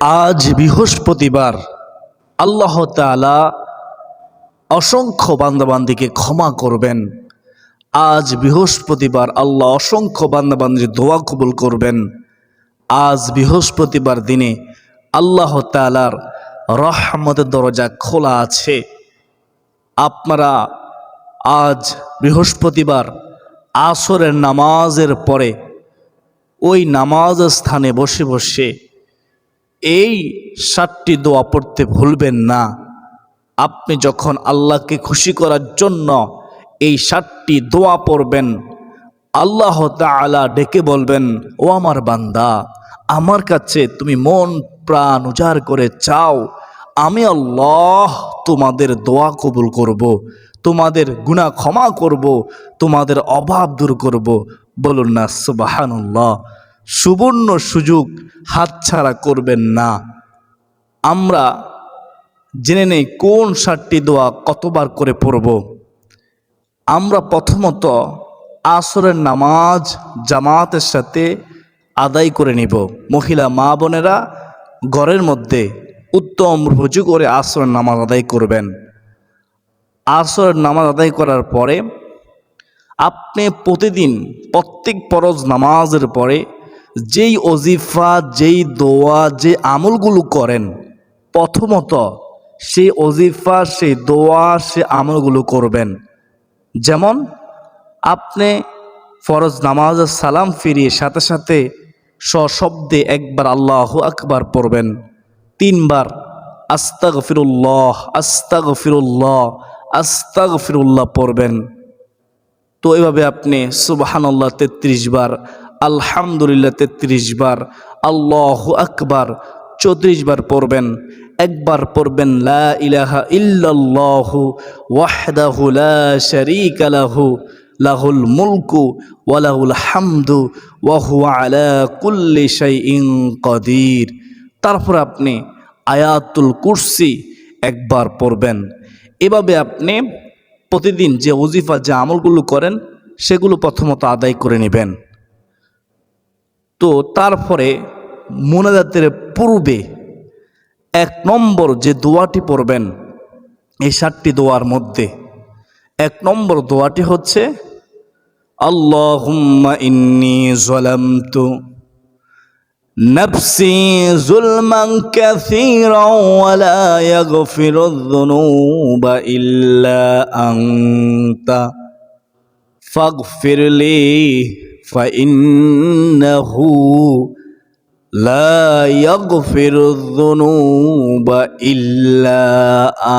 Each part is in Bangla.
আজ বৃহস্পতিবার। আল্লাহ তাআলা অসংখ্য বান্দাবান্দিকে ক্ষমা করবেন। আজ বৃহস্পতিবার, আল্লাহ অসংখ্য বান্দাবান্দির দোয়া কবুল করবেন। আজ বৃহস্পতিবার দিনে আল্লাহ তাআলার রহমতের দরজা খোলা আছে। আপনারা আজ বৃহস্পতিবার আসরের নামাজের পরে ওই নামাজ স্থানে বসে বসে এই 7টি দোয়া পড়তে ভুলবেন না। আপনি যখন আল্লাহকে খুশি করার জন্য এই 7টি দোয়া পড়বেন, আল্লাহ তাআলা ডেকে বলবেন, ও আমার বান্দা, আমার কাছে তুমি মন প্রাণ উজাড় করে চাও, আমি আল্লাহ তোমাদের দোয়া কবুল করব, তোমাদের গুনাহ ক্ষমা করব, তোমাদের অভাব দূর করব। বলুন না সুবহানাল্লাহ। সুবর্ণ সুযোগ হাতছাড়া করবেন না। আমরা জেনে নেই কোন 7টি দোয়া কতবার করে পড়ব। আমরা প্রথমত আসরের নামাজ জামাতের সাথে আদায় করে নিব। মহিলা মা বোনেরা ঘরের মধ্যে উত্তম রুজু করে আসরের নামাজ আদায় করবেন। আসরের নামাজ আদায় করার পরে আপনি প্রতিদিন প্রত্যেক ফরজ নামাজের পরে যেই ওজিফা, যেই দোয়া, যে আমলগুলো করেন, প্রথমত সেই ওজিফা, সেই দোয়া, সে আমলগুলো করবেন। যেমন আপনি ফরজ নামাজের সালাম ফিরিয়ে সাথে সাথে সশব্দে একবার আল্লাহু আকবার পড়বেন, 3 বার আস্তাগফিরুল্লাহ আস্তাগফিরুল্লাহ আস্তাগফিরুল্লাহ পড়বেন। তো এভাবে আপনি সুবহানাল্লাহ 33 বার, আলহামদুলিল্লাহ 33 বার, আল্লাহু আকবার 34 বার পড়বেন। একবার পড়বেন লা ইলাহা ইল্লাল্লাহু ওয়াহদাহু লা শারীকা লাহু লাহুল মুলকু ওয়া লাহুল হামদু ওয়া হুয়া আলা কুল্লি শাইইন কাদির। তারপর আপনি আয়াতুল কুরসি একবার পড়বেন। এভাবে আপনি প্রতিদিন যে ওজিফা, যে আমলগুলো করেন সেগুলো প্রথমত আদায় করে নেবেন। তো তারপরে মুনাজাতের পূর্বে 1 নম্বর যে দোয়াটি পড়বেন, এই 7টি দোয়ার মধ্যে 1 নম্বর দোয়াটি হচ্ছে আল্লাহুম্মা ইন্নী যালামতু নাফসি যুলমান কাসীরা ওয়া লা ইয়াগফিরুয যুনুবা ইল্লা আনতা ফাগফিরলি ফাইন্নাহু লা ইয়াগফিরুয যুনুবা ইল্লা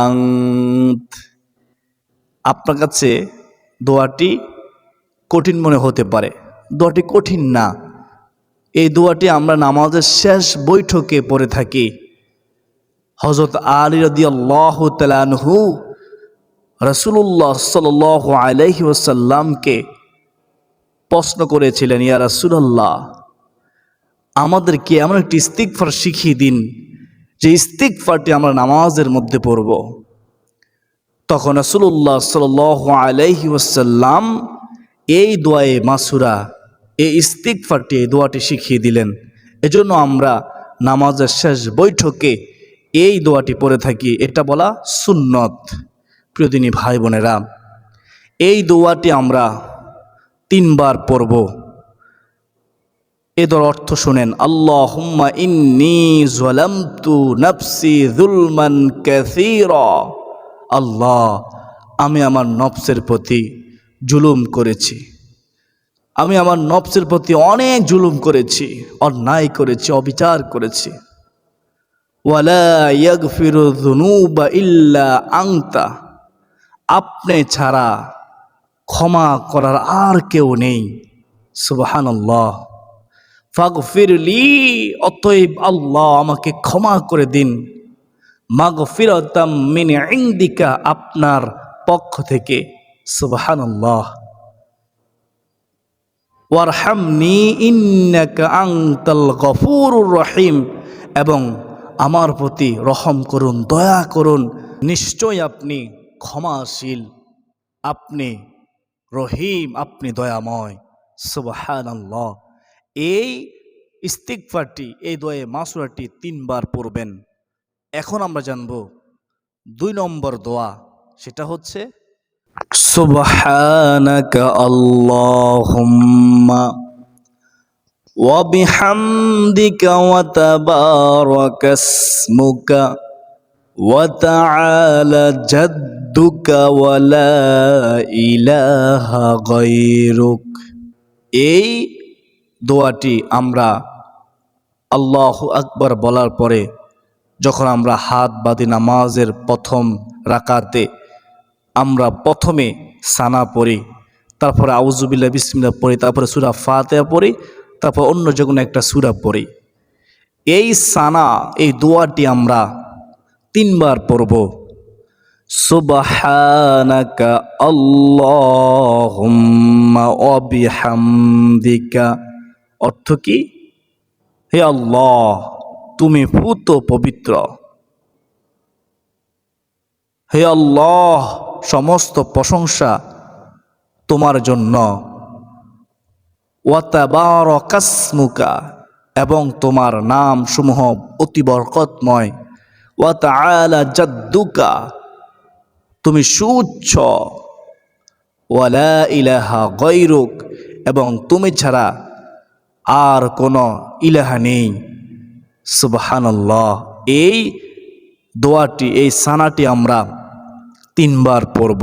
আনত। আপনার কাছে দোয়াটি কঠিন মনে হতে পারে। দোয়াটি কঠিন না। এই দোয়াটি আমরা নামাজের শেষ বৈঠকে পড়ে থাকি। হযরত আলী রাদিয়াল্লাহু তাআলা আনহু রাসূলুল্লাহ সাল্লাল্লাহু আলাইহি ওয়াসাল্লামকে প্রশ্ন করেছিলেন, ইয়া রাসূলুল্লাহ, আমাদেরকে এমন একটি ইস্তিগফার শিখিয়ে দিন যে ইস্তিগফারটি আমরা নামাজের মধ্যে পড়ব। তখন রাসূলুল্লাহ সাল্লাল্লাহু আলাইহি ওয়াসাল্লাম এই দোয়ায়ে মাসুরা, এই ইস্তিগফারটি, এই দোয়াটি শিখিয়ে দিলেন। এজন্য আমরা নামাজের শেষ বৈঠকে এই দোয়াটি পড়ে থাকি। এটা বলা সুন্নত। প্রিয়দিনী ভাই বোনেরা, এই দোয়াটি আমরা 3 বার পড়ব। এর অর্থ শুনেন, আল্লাহুম্মা ইন্নী যালামতু নাফসি যুলমান কাসীরা। আল্লাহ, আমি আমার নফসের প্রতি জুলুম করেছি। আমি আমার নফসের প্রতি অনেক জুলুম করেছি, অন্যায় করেছি, অবিচার করেছি। ওয়ালা ইয়াগফিরু যুনুবা ইল্লা আনতা, আপনি ছাড়া ক্ষমা করার আর কেউ নেই। সুবহানাল্লাহ। ফাগফিরলি, অতএব আল্লাহ আমাকে ক্ষমা করে দিন। মাগফিরাতাম মিন ইনদিকা, আপনার পক্ষ থেকে। সুবহানাল্লাহ। ওয়ারহামনি ইন্নাকা আনতাল গফুরুর রহিম, এবং আমার প্রতি রহম করুন, দয়া করুন, নিশ্চয় আপনি ক্ষমাশীল, আপনি রহিম, আপনি দয়াময়। সুবহানাল্লাহ। এই ইস্তিগফারটি, এই দোয়ায়ে মাসুরাটি 3 বার পড়বেন। এখন আমরা জানব 2 নম্বর দোয়া, সেটা হচ্ছে সুবহানাকা আল্লাহুম্মা ওয়া বিহামদিকা ওয়া তাবারাকা ইসমুকা ওয়া তাআলা জাদ্দুকা ওয়া লা ইলাহা গায়রুক। এই দোয়াটি আমরা আল্লাহু আকবার বলার পরে যখন আমরা হাত বাঁধি নামাজের প্রথম রাকাতে, আমরা প্রথমে সানা পড়ি, তারপরে আউযুবিল্লাহ বিসমিল্লাহ পড়ি, তারপরে সূরা ফাতিহা পড়ি, তারপর অন্য যে কোনো একটা সূরা পড়ি। এই সানা, এই দোয়াটি আমরা 3 বার পড়ব। সুবহানাকা আল্লাহুম্মা ওয়া বিহামদিকা, অর্থ কি? হে আল্লাহ, তুমি পূত পবিত্র। হে আল্লাহ, সমস্ত প্রশংসা তোমার জন্য। ওয়া তাবারাকা ইসমুকা, এবং তোমার নাম সমূহ অতি বরকতময়। ওয়া তাআলা জাদ্দুকা, তুমি সুউচ্চ। ওয়া লা ইলাহা গায়রুক, এবং তুমি ছাড়া আর কোনো ইলাহা নেই। সুবহানাল্লাহ। এই দোয়াটি, এই সানাটি আমরা 3 বার পড়ব।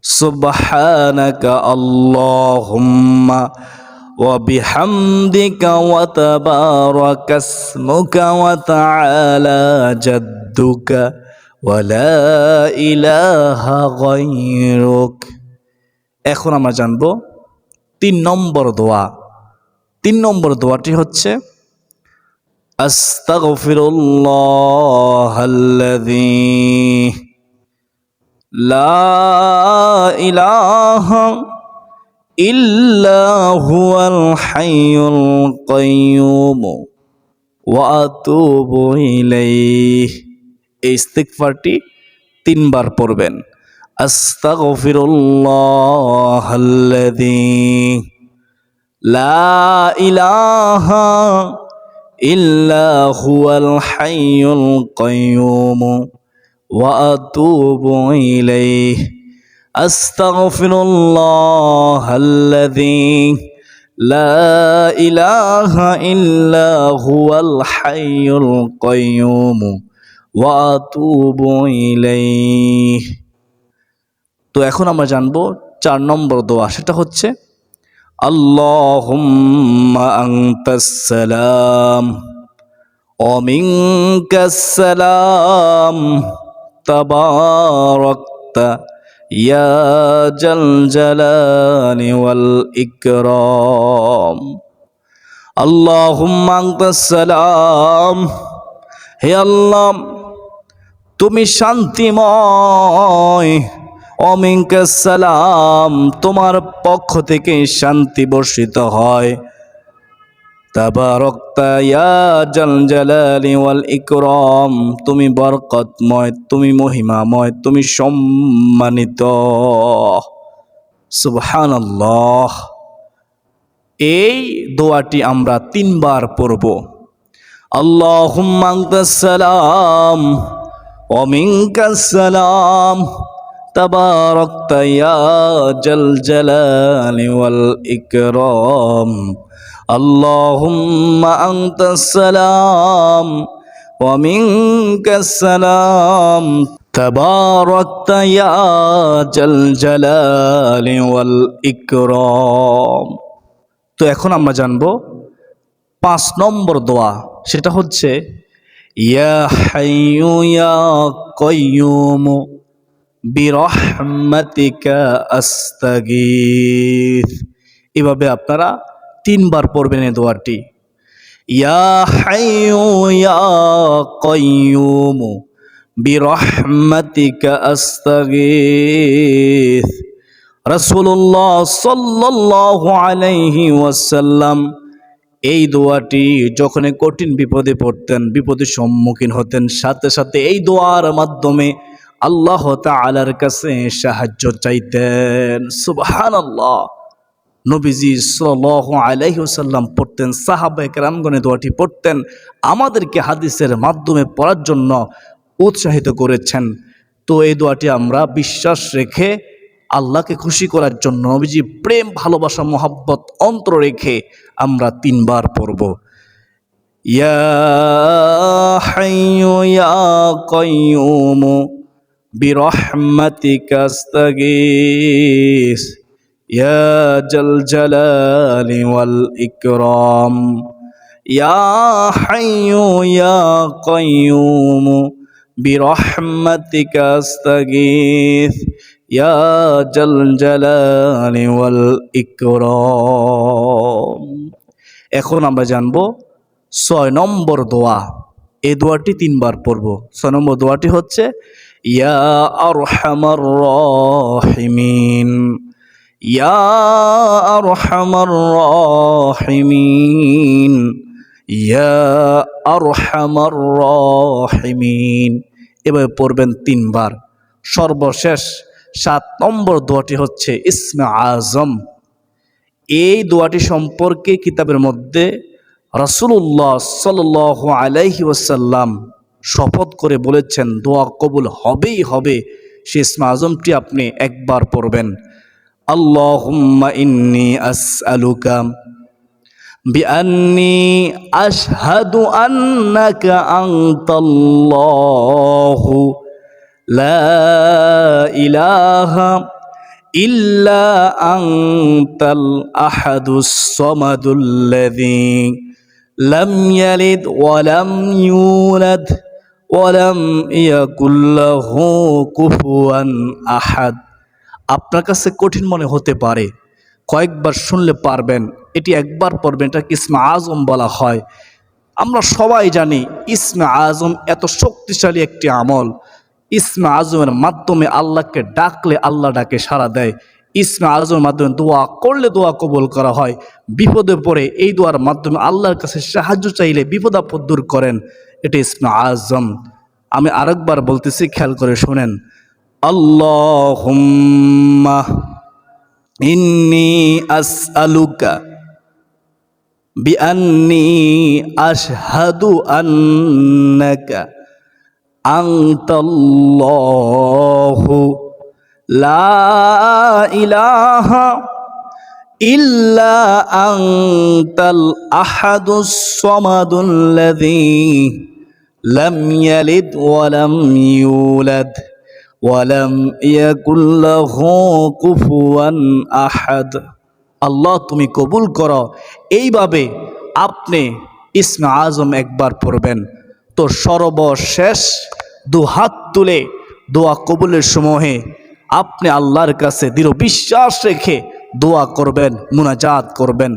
সুবহানাকা আল্লাহুম্মা ওয়া বিহামদিকা ওয়া তাবারাকা ইসমুকা ওয়া তাআলা জাদ্দুকা ওয়া লা ইলাহা গায়রুক। এখন আমরা জানব 3 নম্বর দোয়া। 3 নম্বর দোয়াটি হচ্ছে আস্তাগফিরুল্লাহাল্লাযী লা ইলাহা ইল্লা হুয়াল হাইয়ুল কাইয়্যুম ওয়া আতুবু ইলাইহি। এই ইস্তিগফারটি 3 বার পড়বেন। আস্তাগফিরুল্লাহাল্লাযী লা ইলাহা ইল্লা হুয়াল হাইয়ুল কাইয়্যুম ওয়া আতুবু ইলাইহি। আস্তাগফিরুল্লাহাল্লাযী লা ইলাহা ইল্লা হুয়াল হাইয়ুল কাইয়্যুম ওয়া আতুবু ইলাইহি। তো এখন আমরা জানবো 4 নম্বর দোয়া, সেটা হচ্ছে আল্লাহুম্মা আনতাস সালাম ওয়া মিনকাস সালাম তাবারাকতা ইয়া জাল জালালি ওয়াল ইকরাম। আল্লাহুম্মা আনতাস সালাম, হে আল্লাহ, তুমি শান্তিময়। ওয়া মিনকাস সালাম, তোমার পক্ষ থেকে শান্তি বর্ষিত হয়। তাবারাকতা ইয়া জাল জালালি ওয়াল ইকরাম, তুমি বরকতময়, তুমি মহিমাময়, তুমি সম্মানিত। সুবহানাল্লাহ। এই দোয়াটি আমরা 3 বার পড়ব। আল্লাহুম্মা আনতাস সালাম ওয়া মিনকাস সালাম তাবারাকতা ইয়া জাল জালালি ওয়াল ইকরাম। আল্লাহুম্মা আনতাস সালাম ওয়া মিনকাস সালাম তাবারাকতা ইয়া জাল জালালি ওয়াল ইকরাম। তো এখন আমরা জানবো 5 নম্বর দোয়া, সেটা হচ্ছে ইয়া হাইয়ু ইয়া কাইয়্যুম বিরহমাতিকা আস্তাগীথ। এভাবে আপনারা 3 বার পড়বেন এই দোয়াটি। ইয়া হাইয়ু ইয়া কাইয়্যুম বিরহমাতিকা আস্তাগীথ। রাসূলুল্লাহ সাল্লাল্লাহু আলাইহি ওয়াসাল্লাম এই দোয়াটি যখন কঠিন বিপদে পড়তেন, বিপদের সম্মুখীন হতেন, সাথে সাথে এই দোয়ার মাধ্যমে আল্লাহ তাআলার কাছে সাহায্য চাইতেন। সুবহানাল্লাহ। নবীজি সাল্লাল্লাহু আলাইহি ওয়াসাল্লাম পড়তেন, সাহাবায়ে কেরামগণ দোয়াটি পড়তেন, আমাদেরকে হাদিসের মাধ্যমে পড়ার জন্য উৎসাহিত করেছেন। তো এই দোয়াটি আমরা বিশ্বাস রেখে আল্লাহকে খুশি করার জন্য, নবীজি প্রেম ভালোবাসা মোহাব্বত অন্তর রেখে আমরা 3 বার পড়ব। ইয়া হাইয়ু ইয়া কাইয়ুম বিরহমাতিকা আস্তাগীস ইয়া জাল জালালি ওয়াল ইকরাম ইয়া হাইয়ু ইয়া কাইয়ুম বিরহমাতিকা আস্তাগীস ইয়া জাল জালালি ওয়াল ইকরাম। এখন আমরা জানবো 6 নম্বর দোয়া। এই দোয়াটি 3 বার পড়ব। 6 নম্বর দোয়াটি হচ্ছে ইয়া আরহামার রাহিমিন ইয়া আরহামার রাহিমিন ইয়া আরহামার রাহিমিন। এভাবে পড়বেন 3 বার। সর্বশেষ 7 নম্বর দোয়াটি হচ্ছে ইসমে আজম। এই দোয়াটি সম্পর্কে কিতাবের মধ্যে রাসূলুল্লাহ সাল্লাল্লাহু আলাইহি ওয়াসাল্লাম শপথ করে বলেছেন দোয়া কবুল হবেই হবে। সেই ইসমে আজমটি আপনি একবার পড়বেন। আল্লাহুম্মা ইন্নী আসআলুকা বিআন্নী আশহাদু আন্নাকা আনতাল্লাহু লা ইলাহা ইল্লা আনতাল আহাদুস সামাদুল্লাযী লাম ইয়ালিদ ওয়া লাম ইউলাদ ওয়া লাম ইয়াকুল লাহু কুফুয়ান আহাদ। আপনার কাছে কঠিন মনে হতে পারে, কয়েকবার শুনলে পারবেন, এটি একবার পড়বেন। এটাকে ইসমে আজম বলা হয়। আমরা সবাই জানি ইসমে আজম এত শক্তিশালী একটি আমল। ইসমে আজমের মাধ্যমে আল্লাহকে ডাকলে আল্লাহ ডাকে সাড়া দেয়। ইসমে আজমের মাধ্যমে দোয়া করলে দোয়া কবুল করা হয়। বিপদে পড়ে এই দোয়ার মাধ্যমে আল্লাহর কাছে সাহায্য চাইলে বিপদ আপদ দূর করেন। এটা ইসমে আজম। আমি আরেকবার বলতেছি, খেয়াল করে শোনেন। আল্লাহুম্মা ইন্নী আসআলুকা বিআন্নী আশহাদু আন্নাকা আনতাল্লাহু লা ইলাহা ইল্লা আনতাল আহাদুস সামাদুল্লাযী লাম ইয়ালিদ ওয়া লাম ইউলাদ ওয়া লাম ইয়াকুল লাহু কুফুয়ান আহাদ। আল্লাহ তুমি কবুল করো। এইভাবে আপনি ইসমে আজম একবার পড়বেন। তো সর্বশেষ 2 হাত তুলে দোয়া কবুলের সময়ে আপনি আল্লাহর কাছে দৃঢ় বিশ্বাস রেখে দোয়া করবেন, মুনাজাত করবেন।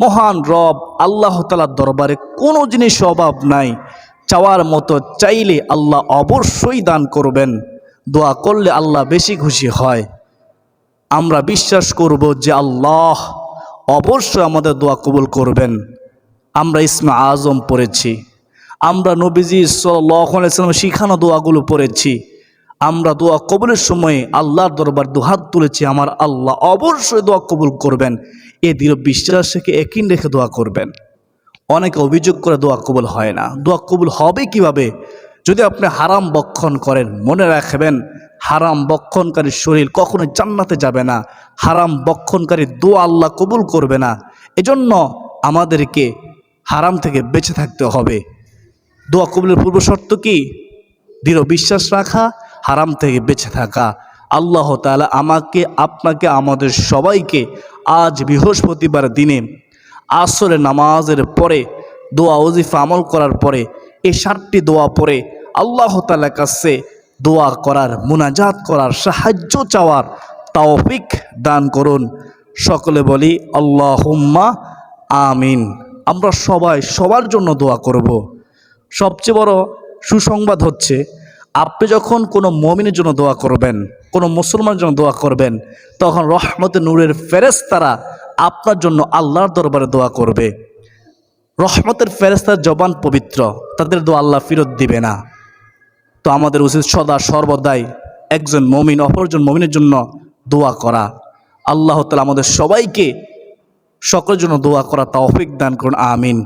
মহান রব আল্লাহ তাআলার দরবারে কোনো জিনিস অভাব নাই। চাওয়ার মতো চাইলে আল্লাহ অবশ্যই দান করবেন। দোয়া করলে আল্লাহ বেশি খুশি হয়। আমরা বিশ্বাস করব যে আল্লাহ অবশ্যই আমাদের দোয়া কবুল করবেন। আমরা ইসমে আজম পড়েছি, আমরা নবীজি সাল্লাল্লাহু আলাইহি ওয়াসাল্লাম শিখানো দোয়াগুলো পড়েছি। আমরা দোয়া কবুলের সময় আল্লাহর দরবার 2 হাত তুলেছি। আমার আল্লাহ অবশ্যই দোয়া কবুল করবেন। এই দৃঢ় বিশ্বাস রেখে একই রেখে দোয়া করবেন। অনেকে অভিযোগ করে দোয়া কবুল হয় না। দোয়া কবুল হবে কিভাবে? যদি আপনি হারাম বক্ষণ করেন। মনে রাখবেন, হারাম বক্ষণকারী শরীর কখনো জান্নাতে যাবে না। হারাম বক্ষণকারী দোয়া আল্লাহ কবুল করবে না। এজন্য আমাদেরকে হারাম থেকে বেঁচে থাকতে হবে। দোয়া কবুলের পূর্ব শর্ত কি? দৃঢ় বিশ্বাস রাখা, হারাম থেকে বেঁচে থাকা। আল্লাহ তাআলা আমাকে, আপনাকে, আমাদের সবাইকে আজ বৃহস্পতিবার দিনে আসরের নামাজের পরে দোয়া ওজিফা আমল করার পরে এই 7টি দোয়া পড়ে আল্লাহ তাআলার কাছে দোয়া করার, মুনাজাত করার, সাহায্য চাওয়ার তৌফিক দান করুন। সকলে বলি আল্লাহুম্মা আমিন। আমরা সবাই সবার জন্য দোয়া করব। সবচেয়ে বড় সুসংবাদ হচ্ছে, আপনি যখন কোনো মুমিনের জন্য দোয়া করবেন, কোনো মুসলমানের জন্য দোয়া করবেন, তখন রহমতে নূরের ফেরেশতারা আপনার জন্য আল্লাহর দরবারে দোয়া করবে। রহমতের ফেরেশতার জবান পবিত্র, তাদের দোয়া আল্লাহ ফেরত দিবে না। তো আমাদের উচিত সদা সর্বদাই একজন মুমিন অপরজন মুমিনের জন্য দোয়া করা। আল্লাহ তাআলা আমাদের সবাইকে সকলের জন্য দোয়া করা তৌফিক দান করুন, আমিন।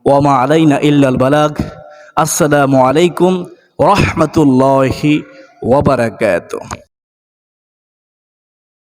ওয়া মা আলাইনা ইল্লাল বালাগ। আসসালামু আলাইকুম ওয়া রাহমাতুল্লাহি ওয়া বারাকাতুহু।